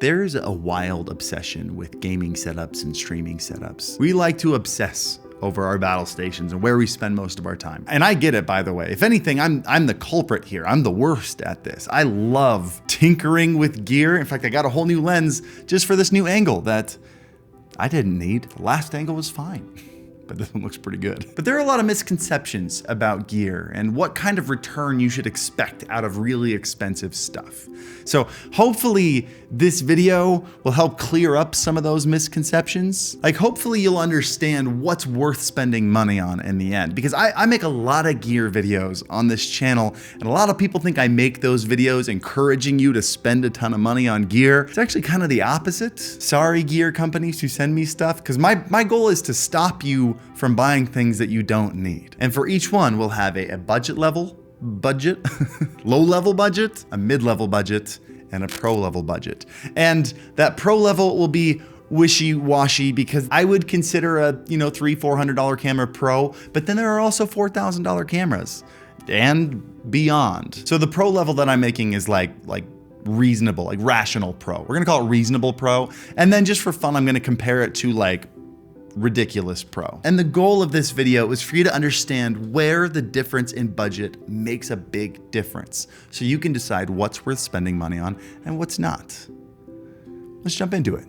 There's a wild obsession with gaming setups and streaming setups. We like to obsess over our battle stations and where we spend most of our time. And I get it, by the way. If anything, I'm the culprit here. I'm the worst at this. I love tinkering with gear. In fact, I got a whole new lens just for this new angle that I didn't need. The last angle was fine. But this one looks pretty good. But there are a lot of misconceptions about gear and what kind of return you should expect out of really expensive stuff. So hopefully this video will help clear up some of those misconceptions. Like hopefully you'll understand what's worth spending money on in the end. Because I make a lot of gear videos on this channel, and a lot of people think I make those videos encouraging you to spend a ton of money on gear. It's actually kind of the opposite. Sorry, gear companies who send me stuff, because my goal is to stop you from buying things that you don't need. And for each one, we'll have a budget, low level budget, a mid-level budget, and a pro level budget. And that pro level will be wishy-washy because I would consider a $300-400 camera pro, but then there are also $4,000 cameras and beyond. So the pro level that I'm making is like reasonable, like rational pro. We're gonna call it reasonable pro. And then just for fun, I'm gonna compare it to like ridiculous pro. And the goal of this video is for you to understand where the difference in budget makes a big difference, so you can decide what's worth spending money on and what's not. Let's jump into it.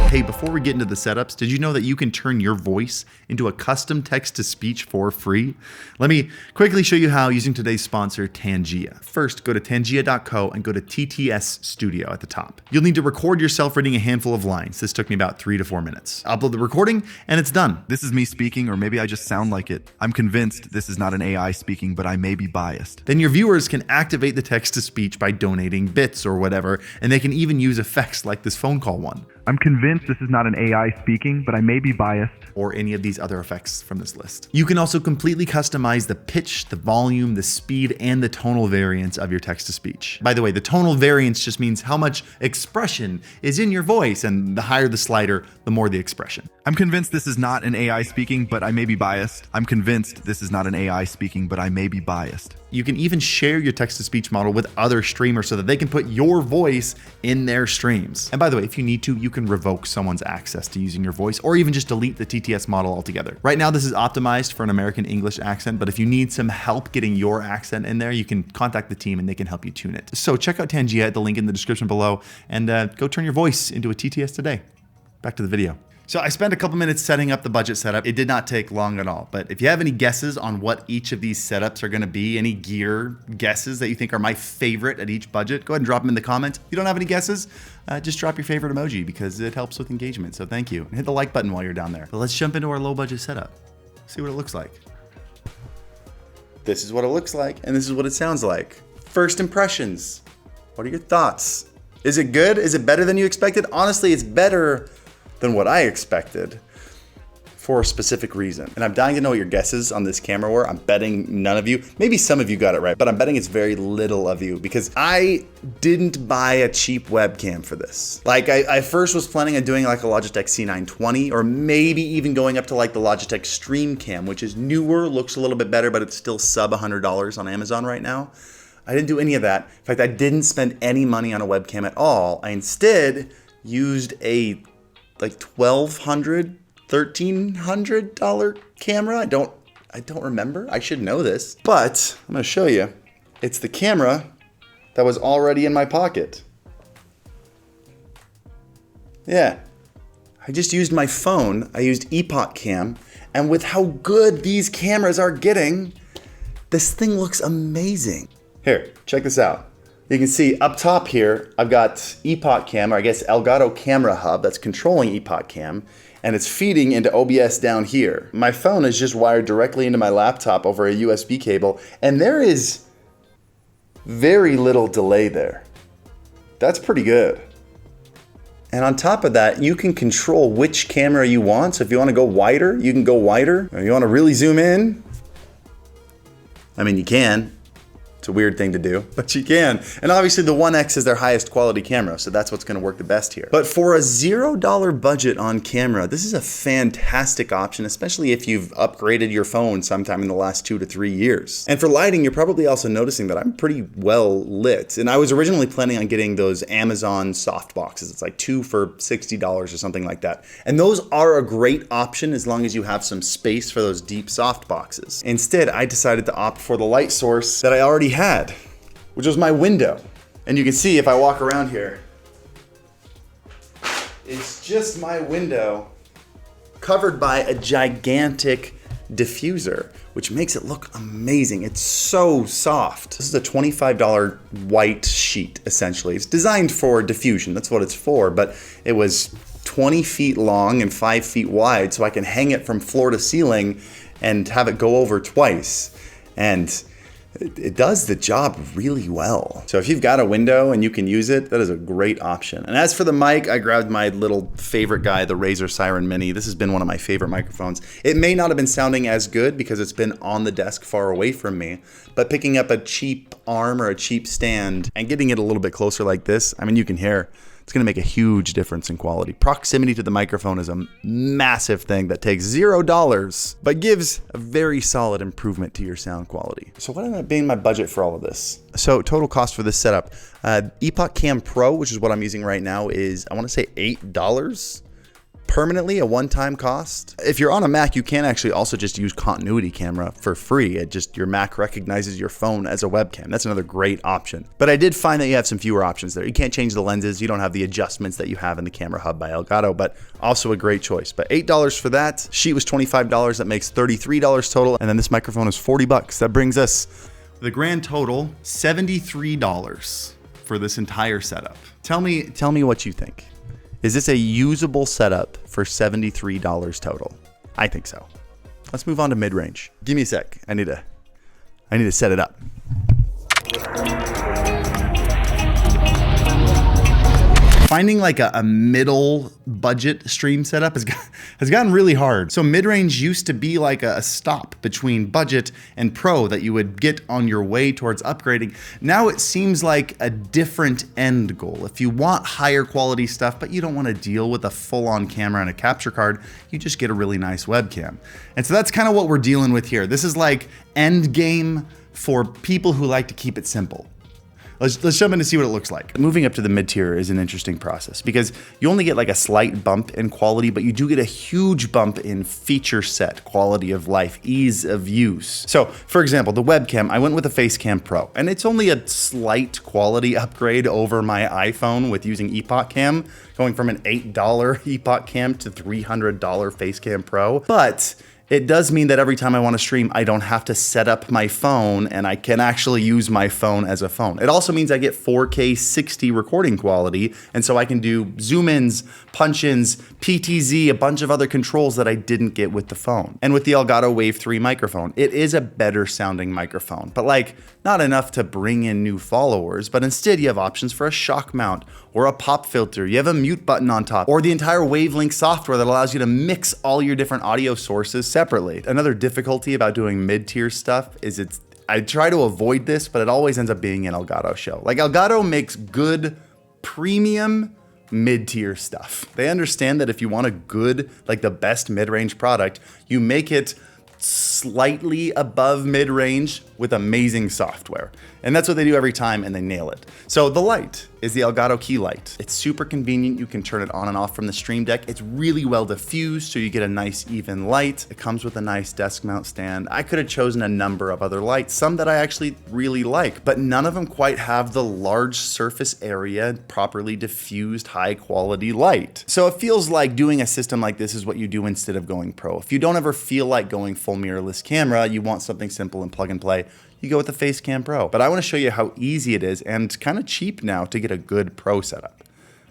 Hey, before we get into the setups, did you know that you can turn your voice into a custom text-to-speech for free? Let me quickly show you how using today's sponsor, Tangia. First, go to tangia.co and go to TTS Studio at the top. You'll need to record yourself reading a handful of lines. This took me about 3 to 4 minutes. Upload the recording and it's done. This is me speaking, or maybe I just sound like it. I'm convinced this is not an AI speaking, but I may be biased. Then your viewers can activate the text-to-speech by donating bits or whatever, and they can even use effects like this phone call one. I'm convinced this is not an AI speaking, but I may be biased. Or any of these other effects from this list. You can also completely customize the pitch, the volume, the speed, and the tonal variance of your text-to-speech. By the way, the tonal variance just means how much expression is in your voice, and the higher the slider, the more the expression. I'm convinced this is not an AI speaking, but I may be biased. I'm convinced this is not an AI speaking, but I may be biased. You can even share your text-to-speech model with other streamers so that they can put your voice in their streams. And by the way, if you need to, you can revoke someone's access to using your voice, or even just delete the TTS model altogether. Right now, this is optimized for an American English accent, but if you need some help getting your accent in there, you can contact the team and they can help you tune it. So check out Tangia at the link in the description below, and go turn your voice into a TTS today. Back to the video. So I spent a couple minutes setting up the budget setup. It did not take long at all, but if you have any guesses on what each of these setups are gonna be, any gear guesses that you think are my favorite at each budget, go ahead and drop them in the comments. If you don't have any guesses, just drop your favorite emoji because it helps with engagement, so thank you. And hit the like button while you're down there. But let's jump into our low budget setup. See what it looks like. This is what it looks like, and this is what it sounds like. First impressions. What are your thoughts? Is it good? Is it better than you expected? Honestly, it's better than what I expected for a specific reason. And I'm dying to know what your guesses on this camera were. I'm betting none of you. Maybe some of you got it right, but I'm betting it's very little of you because I didn't buy a cheap webcam for this. Like I first was planning on doing like a Logitech C920, or maybe even going up to like the Logitech Stream Cam, which is newer, looks a little bit better, but it's still sub $100 on Amazon right now. I didn't do any of that. In fact, I didn't spend any money on a webcam at all. I instead used a like $1,200, $1,300 camera. I don't remember. I should know this, but I'm gonna show you. It's the camera that was already in my pocket. Yeah, I just used my phone. I used Epoch Cam, and with how good these cameras are getting, this thing looks amazing. Here, check this out. You can see up top here, I've got Epoch Cam, or I guess Elgato Camera Hub that's controlling Epoch Cam, and it's feeding into OBS down here. My phone is just wired directly into my laptop over a USB cable, and there is very little delay there. That's pretty good. And on top of that, you can control which camera you want. So if you want to go wider, you can go wider. Or you want to really zoom in, I mean, you can. It's It's a weird thing to do, but you can. And obviously the 1X is their highest quality camera, so that's what's gonna work the best here. But for a $0 budget on camera, this is a fantastic option, especially if you've upgraded your phone sometime in the last 2 to 3 years. And for lighting, you're probably also noticing that I'm pretty well lit. And I was originally planning on getting those Amazon soft boxes. It's like 2 for $60 or something like that. And those are a great option as long as you have some space for those deep soft boxes. Instead, I decided to opt for the light source that I already had, which was my window. And you can see if I walk around here, it's just my window covered by a gigantic diffuser, which makes it look amazing. It's so soft. This is a $25 white sheet, essentially. It's designed for diffusion, that's what it's for, but it was 20 feet long and 5 feet wide, so I can hang it from floor to ceiling and have it go over twice. And it does the job really well. So if you've got a window and you can use it, that is a great option. And as for the mic, I grabbed my little favorite guy, the Razer Siren Mini. This has been one of my favorite microphones. It may not have been sounding as good because it's been on the desk far away from me, but picking up a cheap arm or a cheap stand and getting it a little bit closer like this, I mean, you can hear, it's gonna make a huge difference in quality. Proximity to the microphone is a massive thing that takes $0, but gives a very solid improvement to your sound quality. So what ended up being my budget for all of this? So total cost for this setup, Epoch Cam Pro, which is what I'm using right now, is, I wanna say $8. Permanently, a one-time cost. If you're on a Mac, you can actually also just use continuity camera for free. It just, your Mac recognizes your phone as a webcam. That's another great option. But I did find that you have some fewer options there. You can't change the lenses. You don't have the adjustments that you have in the Camera Hub by Elgato, but also a great choice. But $8 for that. Sheet was $25. That makes $33 total. And then this microphone is $40. That brings us the grand total, $73 for this entire setup. Tell me what you think. Is this a usable setup for $73 total? I think so. Let's move on to mid-range. Give me a sec. I need to set it up. Finding like a middle budget stream setup has gotten really hard. So mid-range used to be like a stop between budget and pro that you would get on your way towards upgrading. Now it seems like a different end goal. If you want higher quality stuff, but you don't want to deal with a full-on camera and a capture card, you just get a really nice webcam. And so that's kind of what we're dealing with here. This is like end game for people who like to keep it simple. Let's jump in to see what it looks like. Moving up to the mid-tier is an interesting process because you only get like a slight bump in quality, but you do get a huge bump in feature set, quality of life, ease of use. So for example, the webcam, I went with a Facecam Pro, and it's only a slight quality upgrade over my iPhone with using Epoch Cam, going from an $8 Epoch Cam to $300 Facecam Pro. But it does mean that every time I want to stream, I don't have to set up my phone and I can actually use my phone as a phone. It also means I get 4K 60 recording quality, and so I can do zoom ins, punch ins, PTZ, a bunch of other controls that I didn't get with the phone. And with the Elgato Wave 3 microphone, it is a better sounding microphone, but like not enough to bring in new followers, but instead you have options for a shock mount or a pop filter. You have a mute button on top, or the entire Wavelink software that allows you to mix all your different audio sources separately. Another difficulty about doing mid-tier stuff is I try to avoid this, but it always ends up being an Elgato show. Like Elgato makes good premium mid-tier stuff. They understand that if you want a good, like the best mid-range product, you make it slightly above mid-range with amazing software. And that's what they do every time, and they nail it. So the light is the Elgato key light. It's super convenient. You can turn it on and off from the Stream Deck. It's really well diffused, so you get a nice even light. It comes with a nice desk mount stand. I could have chosen a number of other lights, some that I actually really like, but none of them quite have the large surface area, properly diffused, high quality light. So it feels like doing a system like this is what you do instead of going pro. If you don't ever feel like going full mirrorless camera, you want something simple and plug and play, you go with the Facecam Pro. But I want to show you how easy it is and kind of cheap now to get a good pro setup.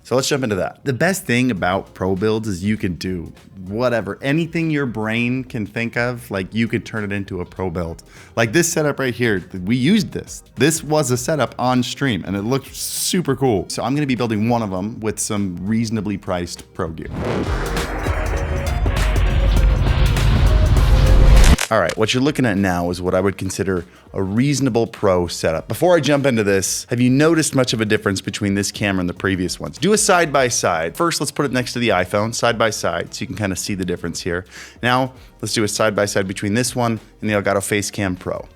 So let's jump into that. The best thing about pro builds is you can do whatever, anything your brain can think of, like you could turn it into a pro build. Like this setup right here, we used this. This was a setup on stream and it looked super cool. So I'm gonna be building one of them with some reasonably priced pro gear. All right, what you're looking at now is what I would consider a reasonable pro setup. Before I jump into this, have you noticed much of a difference between this camera and the previous ones? Do a side by side. First, let's put it next to the iPhone, side by side, so you can kind of see the difference here. Now, let's do a side by side between this one and the Elgato Facecam Pro.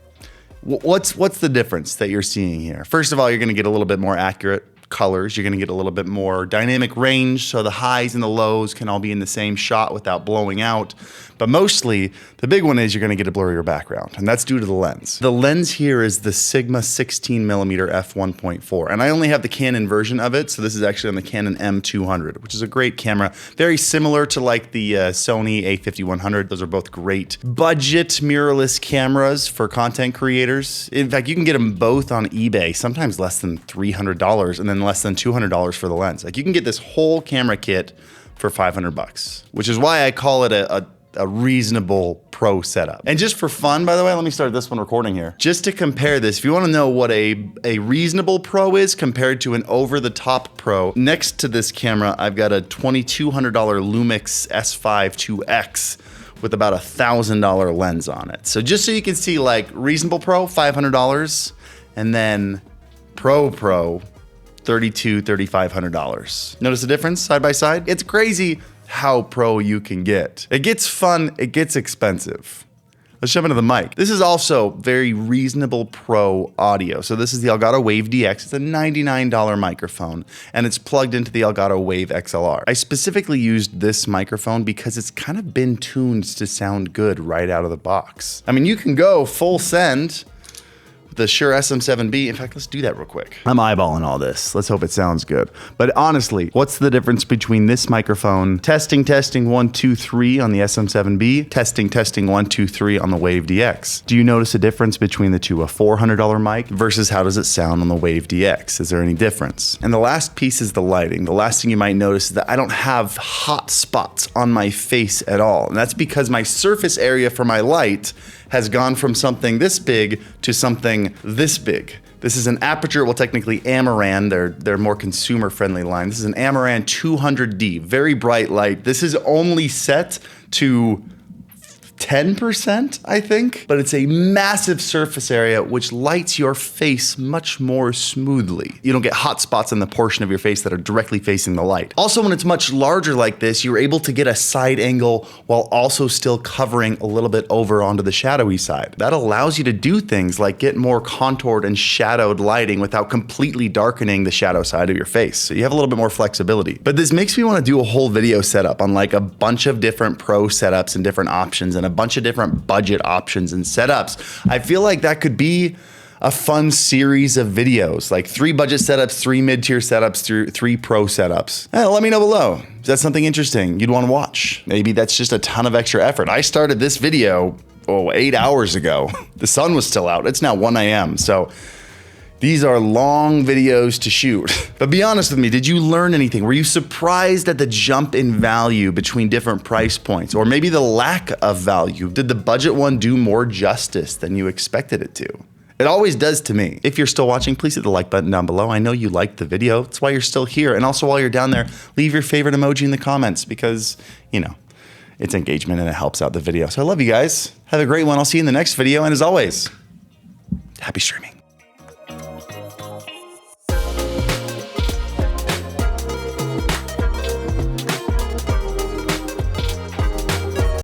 What's the difference that you're seeing here? First of all, you're gonna get a little bit more accurate colors. You're gonna get a little bit more dynamic range, so the highs and the lows can all be in the same shot without blowing out. But mostly, the big one is you're gonna get a blurrier background, and that's due to the lens. The lens here is the Sigma 16mm f1.4, and I only have the Canon version of it, so this is actually on the Canon M200, which is a great camera. Very similar to like the Sony a5100. Those are both great budget mirrorless cameras for content creators. In fact, you can get them both on eBay, sometimes less than $300, and then less than $200 for the lens. Like you can get this whole camera kit for 500 bucks, which is why I call it a reasonable pro setup. And just for fun, by the way, let me start this one recording here. Just to compare this, if you wanna know what a reasonable pro is compared to an over-the-top pro, next to this camera, I've got a $2,200 Lumix S5 2X with about $1,000 lens on it. So just so you can see like reasonable pro, $500, and then pro, $3,200, $3,500. Notice the difference side by side? It's crazy how pro you can get. It gets fun, it gets expensive. Let's jump into the mic. This is also very reasonable pro audio. So this is the Elgato Wave DX. It's a $99 microphone, and it's plugged into the Elgato Wave XLR. I specifically used this microphone because it's kind of been tuned to sound good right out of the box. I mean, you can go full send the Shure SM7B. In fact, let's do that real quick. I'm eyeballing all this. Let's hope it sounds good. But honestly, what's the difference between this microphone? Testing, 1, 2, 3 on the SM7B. Testing, 1, 2, 3 on the Wave DX. Do you notice a difference between the two? A $400 mic versus how does it sound on the Wave DX? Is there any difference? And the last piece is the lighting. The last thing you might notice is that I don't have hot spots on my face at all. And that's because my surface area for my light has gone from something this big to something this big. This is an Aperture, well technically Amaran, they're more consumer friendly line. This is an Amaran 200D, very bright light. This is only set to 10%, I think, but it's a massive surface area which lights your face much more smoothly. You don't get hot spots in the portion of your face that are directly facing the light. Also, when it's much larger like this, you're able to get a side angle while also still covering a little bit over onto the shadowy side. That allows you to do things like get more contoured and shadowed lighting without completely darkening the shadow side of your face. So you have a little bit more flexibility. But this makes me want to do a whole video setup on like a bunch of different pro setups and different options and a bunch of different budget options and setups. I feel like that could be a fun series of videos, like 3 budget setups, 3 mid-tier setups, 3 pro setups. Let me know below. Is that something interesting you'd want to watch? Maybe that's just a ton of extra effort. I started this video 8 hours ago. The sun was still out. It's now 1 a.m. So these are long videos to shoot. But be honest with me, did you learn anything? Were you surprised at the jump in value between different price points? Or maybe the lack of value? Did the budget one do more justice than you expected it to? It always does to me. If you're still watching, please hit the like button down below. I know you liked the video. That's why you're still here. And also while you're down there, leave your favorite emoji in the comments because, you know, it's engagement and it helps out the video. So I love you guys. Have a great one. I'll see you in the next video. And as always, happy streaming.